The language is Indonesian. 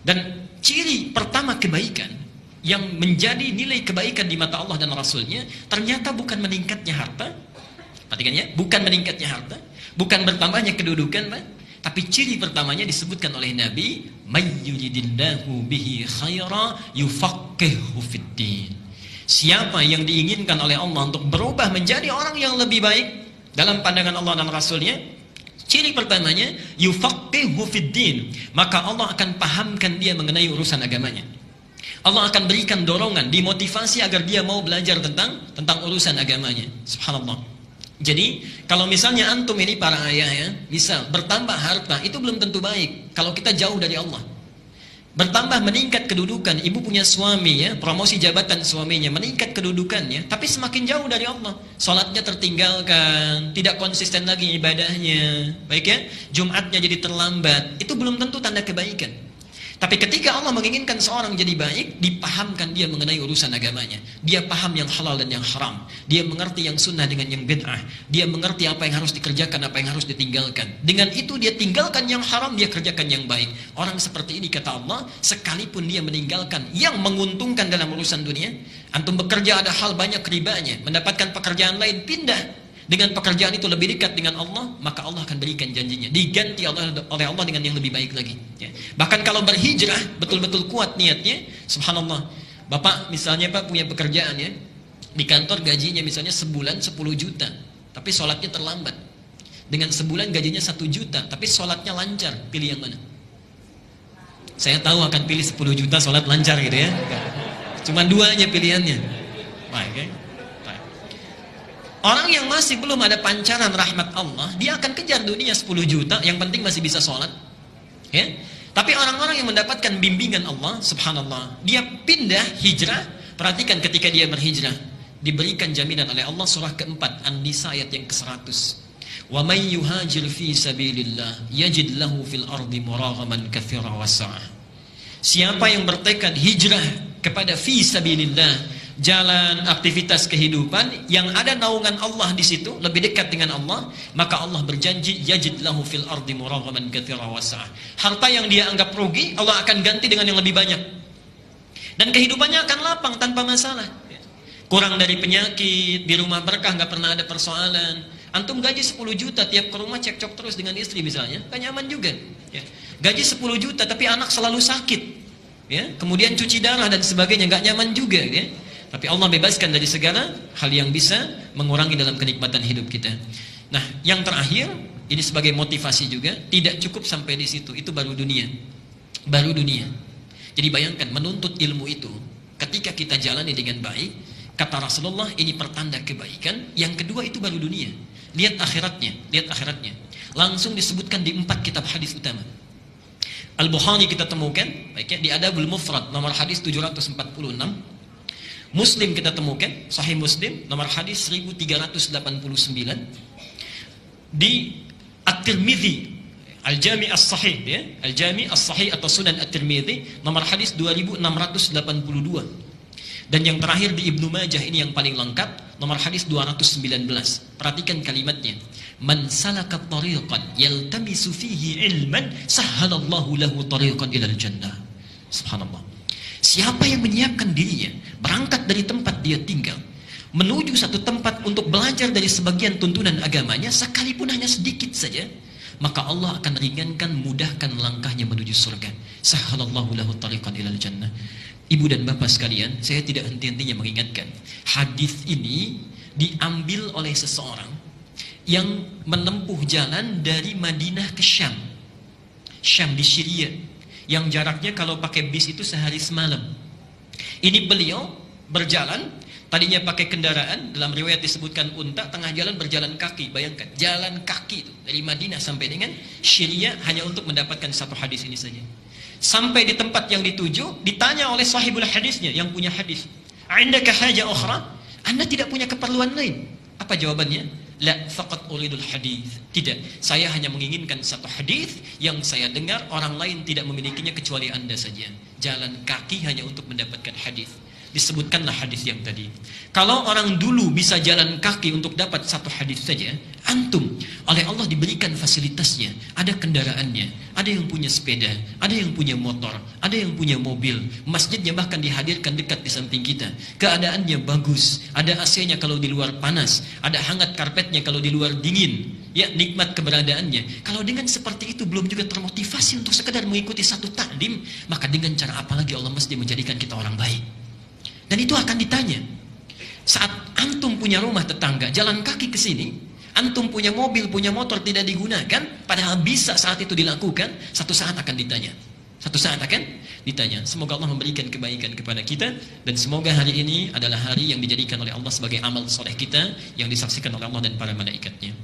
Dan ciri pertama kebaikan yang menjadi nilai kebaikan di mata Allah dan Rasulnya ternyata bukan meningkatnya harta. Perhatikan ya, bukan meningkatnya harta, bukan bertambahnya kedudukan, Pak. Tapi ciri pertamanya disebutkan oleh Nabi, "May yuridillahu bihi khaira yufaqihuhu fiddin." Siapa yang diinginkan oleh Allah untuk berubah menjadi orang yang lebih baik dalam pandangan Allah dan Rasulnya, ciri pertamanya yufaqihuhu fiddin, maka Allah akan pahamkan dia mengenai urusan agamanya. Allah akan berikan dorongan, dimotivasi agar dia mau belajar tentang urusan agamanya. Subhanallah. Jadi, kalau misalnya antum ini para ayah ya, misal bertambah harta, itu belum tentu baik kalau kita jauh dari Allah. Bertambah meningkat kedudukan, ibu punya suami ya, promosi jabatan suaminya, meningkat kedudukannya, tapi semakin jauh dari Allah. Salatnya tertinggalkan, tidak konsisten lagi ibadahnya, baik ya, Jumatnya jadi terlambat, itu belum tentu tanda kebaikan. Tapi ketika Allah menginginkan seorang jadi baik, dipahamkan dia mengenai urusan agamanya. Dia paham yang halal dan yang haram. Dia mengerti yang sunnah dengan yang bid'ah. Dia mengerti apa yang harus dikerjakan, apa yang harus ditinggalkan. Dengan itu dia tinggalkan yang haram, dia kerjakan yang baik. Orang seperti ini kata Allah, sekalipun dia meninggalkan yang menguntungkan dalam urusan dunia, antum bekerja ada hal banyak ribanya, mendapatkan pekerjaan lain, pindah. Dengan pekerjaan itu lebih dekat dengan Allah, maka Allah akan berikan janjinya. Diganti oleh Allah dengan yang lebih baik lagi. Ya. Bahkan kalau berhijrah, betul-betul kuat niatnya, subhanallah. Bapak misalnya Pak punya pekerjaan ya, di kantor gajinya misalnya sebulan 10 juta, tapi sholatnya terlambat. Dengan sebulan gajinya 1 juta, tapi sholatnya lancar. Pilih yang mana? Saya tahu akan pilih 10 juta sholat lancar gitu ya. Cuma dua aja pilihannya. Baik ya. Orang yang masih belum ada pancaran rahmat Allah, dia akan kejar dunia 10 juta, yang penting masih bisa sholat. Ya? Tapi orang-orang yang mendapatkan bimbingan Allah, subhanallah, dia pindah hijrah. Perhatikan ketika dia berhijrah, diberikan jaminan oleh Allah surah keempat, An-Nisa ayat yang ke-100. Wa may yuhajir fi sabilillah yajid lahu fil ardi muraghaman katsira wasa'ah. Siapa yang bertekad hijrah kepada fi sabilillah, jalan aktivitas kehidupan yang ada naungan Allah di situ, lebih dekat dengan Allah, maka Allah berjanji yajid lahu fil ardi muraghaman katsira wasa'ah. Harta yang dia anggap rugi, Allah akan ganti dengan yang lebih banyak. Dan kehidupannya akan lapang tanpa masalah. Kurang dari penyakit, di rumah berkah, nggak pernah ada persoalan. Antum gaji 10 juta, tiap ke rumah cekcok terus dengan istri misalnya, kan nyaman juga. Ya. Gaji 10 juta tapi anak selalu sakit. Ya. Kemudian cuci darah dan sebagainya, nggak nyaman juga. Ya. Tapi Allah bebaskan dari segala hal yang bisa mengurangi dalam kenikmatan hidup kita. Nah, yang terakhir, ini sebagai motivasi juga, tidak cukup sampai di situ, itu baru dunia. Baru dunia. Jadi bayangkan, menuntut ilmu itu, ketika kita jalani dengan baik, kata Rasulullah, ini pertanda kebaikan. Yang kedua itu baru dunia. Lihat akhiratnya, lihat akhiratnya. Langsung disebutkan di 4 kitab hadis utama. Al-Bukhari kita temukan, baiknya di Adabul Mufrad, nomor hadis 746. Muslim kita temukan, Sahih Muslim, nomor hadis 1389. Di At-Tirmidzi, Al-Jami' As-Sahih ya, Al-Jami' As-Sahih atau Sunan At-Tirmidzi, nomor hadis 2682. Dan yang terakhir di Ibnu Majah, ini yang paling lengkap, nomor hadis 219. Perhatikan kalimatnya. Man salaka tariqan yaltamisu fihi ilman sahhalallahu lahu tariqan ilal jannah. Subhanallah. Siapa yang menyiapkan dirinya, berangkat dari tempat dia tinggal, menuju satu tempat untuk belajar dari sebagian tuntunan agamanya, sekalipun hanya sedikit saja, maka Allah akan ringankan, mudahkan langkahnya menuju surga. Sahhalallahu lahu tariqan ilal jannah. Ibu dan bapak sekalian, saya tidak henti-hentinya mengingatkan, hadis ini diambil oleh seseorang yang menempuh jalan dari Madinah ke Syam. Syam di Syria, yang jaraknya kalau pakai bis itu sehari semalam. Ini beliau berjalan, tadinya pakai kendaraan, dalam riwayat disebutkan unta, tengah jalan berjalan kaki. Bayangkan, jalan kaki itu dari Madinah sampai dengan Syria hanya untuk mendapatkan satu hadis ini saja. Sampai di tempat yang dituju, ditanya oleh sahibul hadisnya, yang punya hadis, "Indaka haja ukhra?" Anda tidak punya keperluan lain? Apa jawabannya? La faqat uridul hadis. Tidak, saya hanya menginginkan satu hadis yang saya dengar orang lain tidak memilikinya kecuali Anda saja. Jalan kaki hanya untuk mendapatkan hadis. disebutkanlah hadis yang tadi. Kalau orang dulu bisa jalan kaki untuk dapat satu hadis saja, antum oleh Allah diberikan fasilitasnya, ada kendaraannya, ada yang punya sepeda, ada yang punya motor, ada yang punya mobil, masjidnya bahkan dihadirkan dekat di samping kita, keadaannya bagus, ada AC-nya kalau di luar panas, ada hangat karpetnya kalau di luar dingin, ya nikmat keberadaannya. Kalau dengan seperti itu belum juga termotivasi untuk sekedar mengikuti satu takdim, maka dengan cara apa lagi Allah mesti menjadikan kita orang baik? Dan itu akan ditanya. Saat antum punya rumah tetangga, jalan kaki ke sini, antum punya mobil, punya motor tidak digunakan, padahal bisa saat itu dilakukan, satu saat akan ditanya. Satu saat akan ditanya. Semoga Allah memberikan kebaikan kepada kita, dan semoga hari ini adalah hari yang dijadikan oleh Allah sebagai amal soleh kita, yang disaksikan oleh Allah dan para malaikatnya.